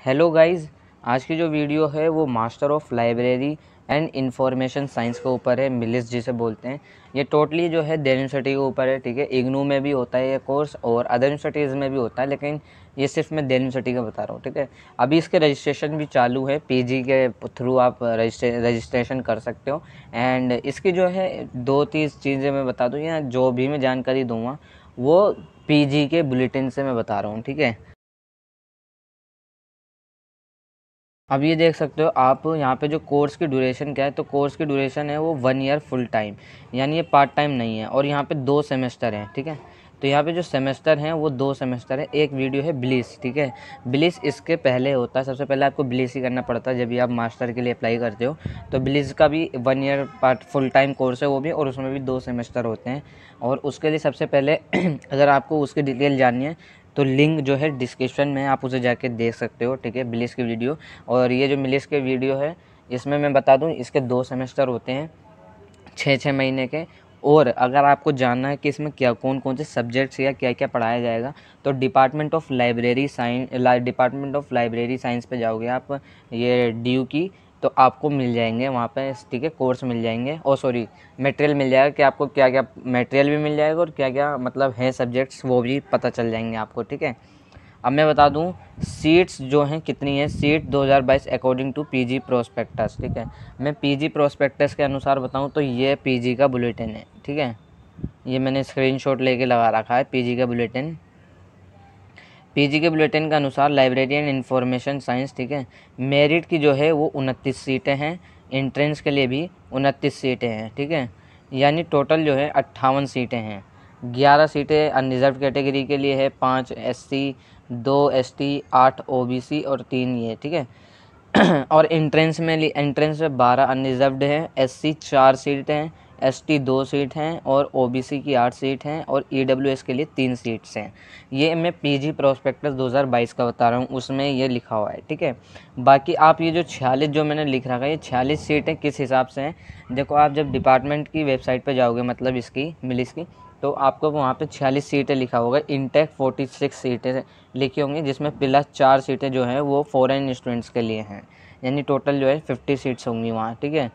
Hello guys, आज की जो वीडियो है वो master of library and information science के ऊपर है। मिलिस जिसे बोलते हैं, ये टोटली जो है दिल्ली यूनिवर्सिटी के ऊपर है। ठीक है, इग्नू में भी होता है ये कोर्स और अदर यूनिवर्सिटीज़ में भी होता है, लेकिन ये सिर्फ मैं दिल्ली यूनिवर्सिटी का बता रहा हूँ। ठीक है, अभी इसके रजिस्ट्रेशन भी चालू है, पीजी के थ्रू आप रजिस्ट्रेशन कर सकते हो। एंड इसकी जो है 2-3 चीज़ें मैं बता दूँ, या जो भी मैं जानकारी दूँगा वो पीजी के बुलेटिन से मैं बता रहा हूँ। ठीक है, अब ये देख सकते हो आप यहाँ पे जो कोर्स की ड्यूरेशन क्या है, तो कोर्स की ड्यूरेशन है वो 1 ईयर फुल टाइम, यानी ये पार्ट टाइम नहीं है। और यहाँ पे 2 सेमेस्टर हैं। ठीक है, तो यहाँ पे जो सेमेस्टर हैं वो 2 सेमेस्टर है। एक वीडियो है ब्लिस। ठीक है, ब्लिस इसके पहले होता है, सबसे पहले आपको ब्लिस ही करना पड़ता है जब भी आप मास्टर के लिए अप्लाई करते हो। तो ब्लिस का भी 1 year part full time course है वो भी, और उसमें भी 2 सेमेस्टर होते हैं। और उसके लिए सबसे पहले अगर आपको उसकी डिटेल जाननी है तो लिंक जो है डिस्क्रिप्शन में, आप उसे जाके देख सकते हो। ठीक है, ब्लिस की वीडियो। और ये जो मिलिस के वीडियो है, इसमें मैं बता दूं इसके 2 सेमेस्टर होते हैं, 6-6 महीने के। और अगर आपको जानना है कि इसमें क्या कौन-कौन से सब्जेक्ट्स या क्या-क्या पढ़ाया जाएगा, तो डिपार्टमेंट ऑफ लाइब्रेरी साइंस पे जाओगे आप, ये डीयू की, तो आपको मिल जाएंगे वहाँ पे। ठीक है, कोर्स मिल जाएंगे, और सॉरी मटेरियल मिल जाएगा कि आपको क्या-क्या मटेरियल भी मिल जाएगा और क्या-क्या मतलब है सब्जेक्ट्स, वो भी पता चल जाएंगे आपको। ठीक है, अब मैं बता दूं सीट्स जो हैं कितनी है। Seat 2022 according to PG prospectus. ठीक है, मैं पीजी प्रोस्पेक्टस के अनुसार बताऊं तो ये पीजी का बुलेटिन है। ठीक है, ये मैंने स्क्रीनशॉट लेके लगा रखा है पीजी का बुलेटिन। पीजी के बुलेटिन के अनुसार लाइब्रेरी एंड इंफॉर्मेशन साइंस, ठीक है, मेरिट की जो है वो 29 सीटें हैं। एंट्रेंस के लिए भी 29 सीटें हैं। ठीक है, यानी टोटल जो है 58 सीटें हैं। 11 सीटें अनरिजर्व कैटेगरी के लिए है, 5 एससी, 2 एसटी, 8 ओबीसी और 3 ये। ठीक है, और एंट्रेंस में 12 अनरिजर्व्ड हैं, एससी 4 सीट हैं, एसटी 2 सीट हैं और ओबीसी की 8 सीट हैं, और ईडब्ल्यूएस के लिए 3 सीट्स हैं। ये मैं पीजी प्रोस्पेक्टस 2022 का बता रहा हूँ, उसमें ये लिखा हुआ है। ठीक है, बाकी आप ये जो 46 जो मैंने लिख रखा है, ये 46 सीटें किस हिसाब से हैं, देखो आप जब डिपार्टमेंट की वेबसाइट पर जाओगे, मतलब इसकी मिलिस की, तो आपको वहाँ पे 46 सीटें लिखा होगा। इनटेक 46 सीटें लिखी होंगी, जिसमें प्लस 4 सीटें जो हैं वो फॉरेन स्टूडेंट्स के लिए हैं, यानी टोटल जो है 50 सीट्स होंगी वहाँ। ठीक है,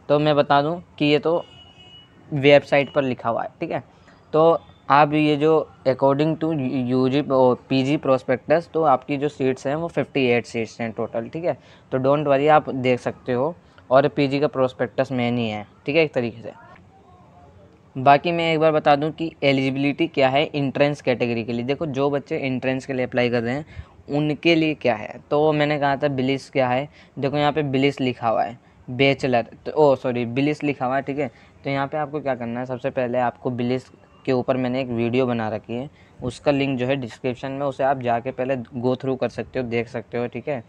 तो मैं बता दूँ कि ये तो वेबसाइट पर लिखा हुआ है। ठीक है, तो आप ये जो according to UG PG prospectus, तो आपकी जो सीट्स हैं वो 58 सीट्स हैं टोटल। ठीक है, तो डोंट वरी, आप देख सकते हो। और पीजी का प्रोस्पेक्टस मेन ही है। ठीक है, एक तरीके से। बाकी मैं एक बार बता दूं कि एलिजिबिलिटी क्या है इंट्रेंस कैटेगरी के लिए। देखो, जो बच्चे इंट्रेंस के लिए अप्लाई कर रहे हैं उनके लिए क्या है, तो मैंने कहा था बिलिस क्या है। देखो यहाँ पे बिलिस लिखा हुआ है, बैचलर, तो बिलिस लिखा हुआ है। ठीक है, तो यहाँ पे आपको क्या करना है, सबसे पहले आपको बिलिस के ऊपर मैंने एक वीडियो बना रखी है, उसका लिंक जो है डिस्क्रिप्शन में, उसे आप जाके पहले गो थ्रू कर सकते हो, देख सकते हो। ठीक है,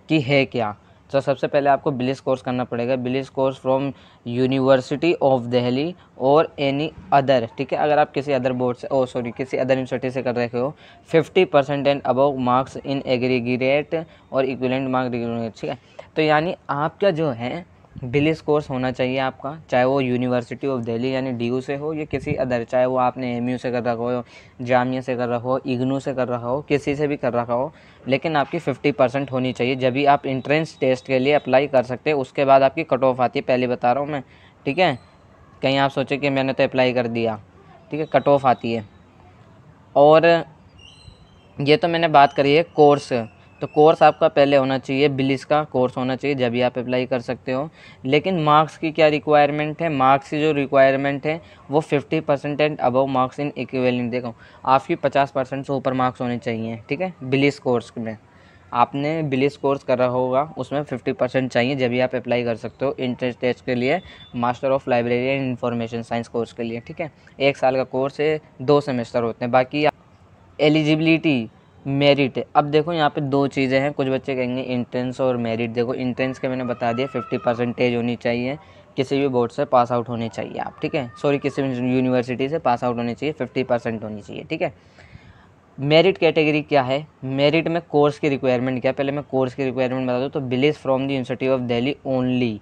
कि है क्या। तो सबसे पहले आपको बिलिस कोर्स करना पड़ेगा, BLIS course from university of Delhi और एनी अदर। ठीक है, अगर आप किसी अदर बोर्ड से किसी अदर यूनिवर्सिटी से कर रहे हो, 50% and above marks in aggregate और इक्विवेलेंट मार्क्स। ठीक है, तो यानी आपका जो है बिलिस कोर्स होना चाहिए आपका, चाहे वो यूनिवर्सिटी ऑफ दिल्ली यानी डीयू से हो या किसी अदर, चाहे वो आपने एमयू से कर रखा हो, जामिया से कर रखा हो, इग्नू से कर रखा हो, किसी से भी कर रखा हो, लेकिन आपकी 50% होनी चाहिए, जब भी आप इंट्रेंस टेस्ट के लिए अप्लाई कर सकते हैं। उसके बाद आपकी कट ऑफ आती है, पहले बता रहा हूँ मैं। ठीक है, कहीं आप सोचे कि मैंने तो अप्लाई कर दिया। ठीक है, कट ऑफ आती है। और ये तो मैंने बात करी है कोर्स, तो कोर्स आपका पहले होना चाहिए, बिलिस का कोर्स होना चाहिए, जब भी आप अप्लाई कर सकते हो। लेकिन मार्क्स की क्या रिक्वायरमेंट है, मार्क्स की जो रिक्वायरमेंट है वो 50% and above marks in equivalent. देखो, आपकी 50% से ऊपर मार्क्स होने चाहिए। ठीक है, बिलिस कोर्स में आपने बिलिस कोर्स कर रहा होगा, उसमें 50% चाहिए, जब भी आप अप्लाई कर सकते हो इंट्रेंस टेस्ट के लिए, master of library and information science course के लिए। ठीक है, 1 साल का कोर्स है, 2 सेमेस्टर होते हैं। बाकी एलिजिबिलिटी, मेरिट, अब देखो यहाँ पे 2 चीज़ें हैं। कुछ बच्चे कहेंगे इंट्रेंस और मेरिट। देखो, इंट्रेंस के मैंने बता दिया 50% होनी चाहिए, किसी भी बोर्ड से पास आउट होने चाहिए आप। ठीक है, किसी भी यूनिवर्सिटी से पास आउट होने चाहिए, 50% होनी चाहिए। ठीक है, मेरिट कैटेगरी क्या है, मेरिट में कोर्स की रिक्वायरमेंट क्या है, पहले मैं कोर्स की रिक्वायरमेंट बता दूँ, तो BLIS from the university of Delhi only.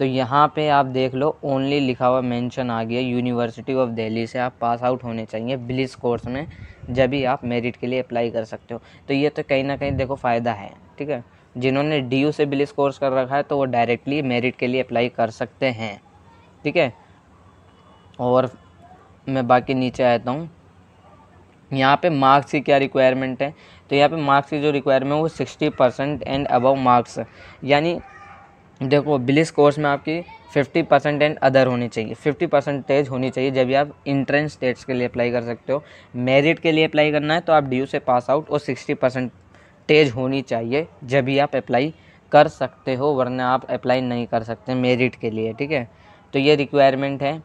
तो यहाँ पे आप देख लो ओनली लिखा हुआ मेंशन आ गया, यूनिवर्सिटी ऑफ दिल्ली से आप पास आउट होने चाहिए ब्लिस कोर्स में, जब भी आप मेरिट के लिए अप्लाई कर सकते हो। तो ये तो कहीं ना कहीं देखो फ़ायदा है, ठीक है। जिन्होंने DU से ब्लिस कोर्स कर रखा है तो वो डायरेक्टली मेरिट के लिए अप्लाई कर सकते हैं, ठीक है। और मैं बाकी नीचे आता हूँ, यहाँ पे मार्क्स की क्या रिक्वायरमेंट है। तो यहाँ पे मार्क्स की जो रिक्वायरमेंट है वो 60% एंड अबव मार्क्स, यानी देखो ब्लिस कोर्स में आपकी 50% एंड अदर होनी चाहिए, 50% होनी चाहिए जब भी आप इंट्रेंस टेस्ट के लिए अप्लाई कर सकते हो। मेरिट के लिए अप्लाई करना है तो आप DU से पास आउट और 60% होनी चाहिए जब भी आप अप्लाई कर सकते हो, वरना आप अप्लाई नहीं कर सकते मेरिट के लिए, ठीक है। तो ये रिक्वायरमेंट है।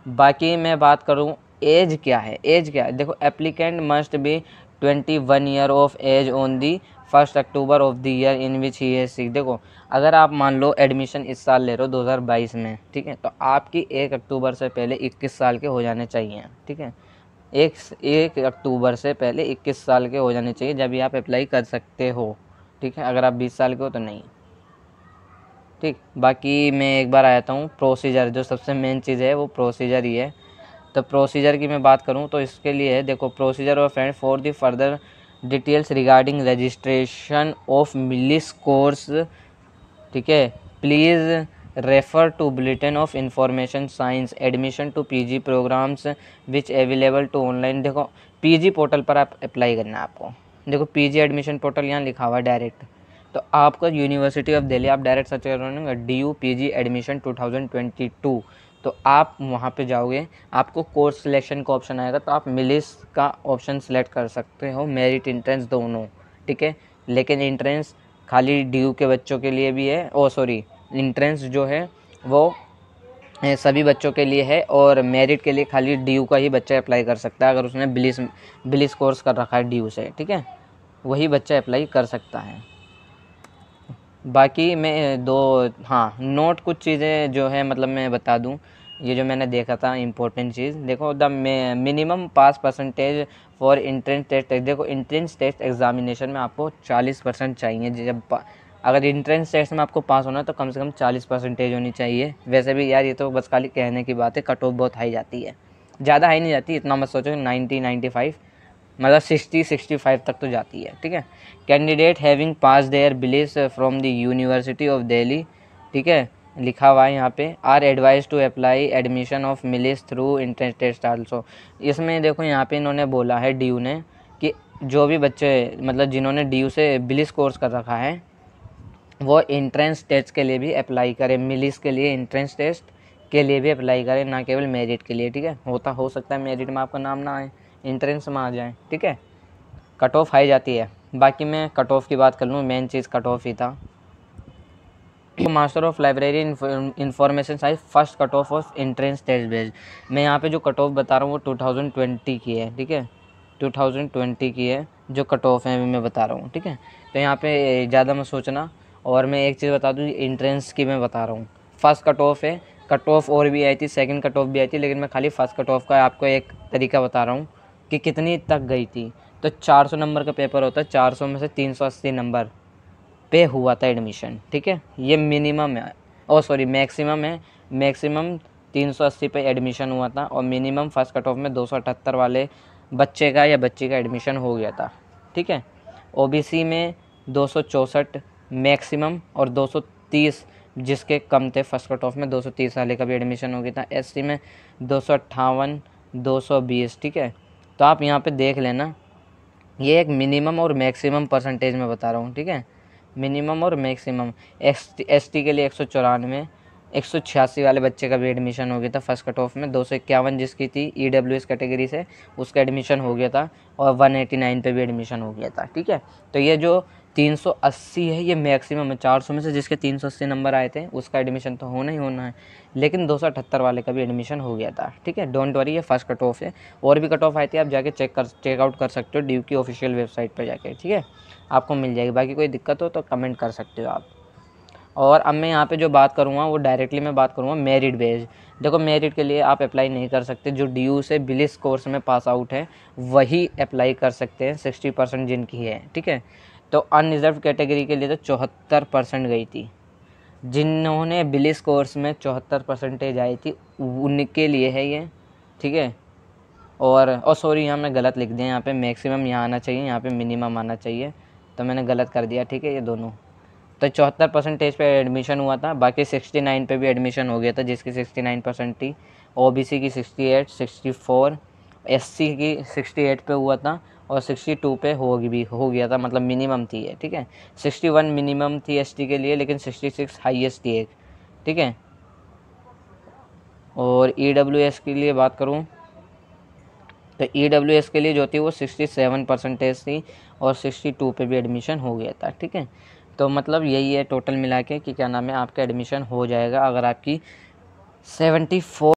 बाकी मैं बात करूँ एज क्या है, एज क्या है, देखो applicant must be 21 year of age on the 1 October of the year in which he है सिक। देखो अगर आप मान लो एडमिशन इस साल ले रहे हो 2022 में, ठीक है, तो आपकी 1 अक्टूबर से पहले 21 साल के हो जाने चाहिए, ठीक है। 1 अक्टूबर से पहले 21 साल के हो जाने चाहिए जब भी आप अप्लाई कर सकते हो, ठीक है। अगर आप 20 साल के हो तो नहीं, ठीक। बाकी मैं एक बार आता हूँ प्रोसीजर, जो सबसे मेन चीज़ है वो प्रोसीजर ही है। तो प्रोसीजर की मैं बात करूँ तो इसके लिए है, देखो प्रोसीजर और friend for the further details regarding registration of MLIS course, ठीक है, please refer to bulletin of information science admission to PG programmes which available to online. देखो PG पोर्टल पर आप अप्लाई करना है आपको, देखो PG एडमिशन पोर्टल यहाँ लिखा हुआ है डायरेक्ट। तो आपका यूनिवर्सिटी ऑफ दिल्ली आप डायरेक्ट सर्च करोगे DU PG एडमिशन 2022, तो आप वहाँ पे जाओगे, आपको कोर्स सिलेक्शन का ऑप्शन आएगा, तो आप मिलिस का ऑप्शन सेलेक्ट कर सकते हो, मेरिट इंट्रेंस दोनों, ठीक है। लेकिन इंट्रेंस खाली DU के बच्चों के लिए भी है, इंट्रेंस जो है वो सभी बच्चों के लिए है, और मेरिट के लिए खाली DU का ही बच्चा अप्लाई कर सकता है। अगर उसने ब्लिस कोर्स कर रखा है DU से, ठीक है, वही बच्चा अप्लाई कर सकता है। बाकी मैं नोट कुछ चीज़ें जो है मतलब मैं बता दूं, ये जो मैंने देखा था इम्पोर्टेंट चीज़, देखो the minimum pass percentage for entrance test. देखो इंट्रेंस टेस्ट एग्जामिनेशन में आपको 40% चाहिए, अगर इंट्रेंस टेस्ट में आपको पास होना है तो कम से कम 40% होनी चाहिए। वैसे भी यार ये तो बस खाली कहने की बात है, कट ऑफ बहुत हाई जाती है, ज़्यादा हाई नहीं जाती, इतना मत सोचो, 90-95 मतलब 60-65 तक तो जाती है, ठीक है। Candidate having pass their believes from the university of Delhi, ठीक है, लिखा हुआ है यहाँ पे, are advised to apply admission of MLIS through entrance test also. इसमें देखो यहाँ पे इन्होंने बोला है DU ने कि जो भी बच्चे मतलब जिन्होंने DU से बिलिस कोर्स कर रखा है वो इंट्रेंस टेस्ट के लिए भी अप्लाई करें, मिलिस के लिए इंट्रेंस टेस्ट के लिए भी अप्लाई करें, ना केवल मेरिट के लिए, ठीक है। हो सकता है मेरिट में आपका नाम ना आए, इंट्रेंस में आ जाए, ठीक है। कट ऑफ हाई जाती है। बाकी मैं कट ऑफ की बात कर लूँ, मेन चीज़ कट ऑफ ही था। Master of library information science first cut off of entrance test based. मैं यहाँ पे जो कट ऑफ बता रहा हूँ वो 2020 की है, ठीक है, 2020 की है जो कट ऑफ है मैं बता रहा हूँ, ठीक है। तो यहाँ पे ज़्यादा मत सोचना। और मैं एक चीज़ बता दूँ, इंट्रेंस की मैं बता रहा हूँ, फर्स्ट कट ऑफ है, कट ऑफ और भी आई थी, सेकंड कट ऑफ भी आई थी, लेकिन मैं खाली फर्स्ट कट ऑफ का आपको एक तरीका बता रहा हूँ कि कितनी तक गई थी। तो 400 नंबर का पेपर होता है, 400 में से 380 नंबर पे हुआ था एडमिशन, ठीक है, ये मिनिमम है, मैक्सिमम है, मैक्सिमम 380 पे एडमिशन हुआ था, और मिनिमम फर्स्ट कट ऑफ में 278 वाले बच्चे का या बच्ची का एडमिशन हो गया था, ठीक है। OBC में 264 मैक्सिमम और 230 जिसके कम थे, फर्स्ट कट ऑफ में 230 वाले का भी एडमिशन हो गया था। SC में 258 220, ठीक है। तो आप यहाँ पे देख लेना, ये एक मिनिमम और मैक्सिमम परसेंटेज में बता रहा हूँ, ठीक है, मिनिमम और मैक्सिमम। ST के लिए 194 186 वाले बच्चे का भी एडमिशन हो गया था फर्स्ट कट ऑफ में, 251 जिसकी थी EWS कैटेगरी से उसका एडमिशन हो गया था, और 189 पे भी एडमिशन हो गया था, ठीक है। तो ये जो 380 है ये मैक्सिमम है, 400 में से जिसके 380 नंबर आए थे उसका एडमिशन तो होना ही होना है, लेकिन 278 वाले का भी एडमिशन हो गया था, ठीक है। डोंट वरी, ये फर्स्ट कट ऑफ है, और भी कट ऑफ आई थी, आप जाके चेकआउट कर सकते हो DU की ऑफिशियल वेबसाइट पर जाके, ठीक है, आपको मिल जाएगी। बाकी कोई दिक्कत हो तो कमेंट कर सकते हो आप। और अब मैं यहाँ पे जो बात करूँगा वो डायरेक्टली मैं बात करूँगा मेरिट बेस्ड। देखो मेरिट के लिए आप अप्लाई नहीं कर सकते, जो DU से बिलिस कोर्स में पास आउट है वही अप्लाई कर सकते हैं, 60% जिनकी है, ठीक है। तो अनरिजर्व कैटेगरी के लिए तो 74% गई थी, जिन्होंने बिलिस कोर्स में 74% आई थी उनके लिए है ये, ठीक है। और सॉरी, यहाँ मैं गलत लिख दिया, यहाँ पे मैक्सिमम यहाँ आना चाहिए, यहाँ पे मिनिमम आना चाहिए, तो मैंने गलत कर दिया, ठीक है। ये दोनों तो 74% पे एडमिशन हुआ था, बाकी 69 पे भी एडमिशन हो गया था, जिसकी 69% थी। ओबीसी की 68, 64, एससी की 68 पे हुआ था, और 62 पे हो गया था, मतलब मिनिमम थी है, ठीक है। 61 मिनिमम थी एसटी के लिए, लेकिन 66 हाईएस्ट थी एक, ठीक है। और ईडब्ल्यूएस के लिए बात करूँ तो ईडब्ल्यूएस के लिए जो थी वो 67% थी, और 62 पे भी एडमिशन हो गया था, ठीक है। तो मतलब यही है टोटल मिला के कि क्या नाम है, आपका एडमिशन हो जाएगा अगर आपकी 74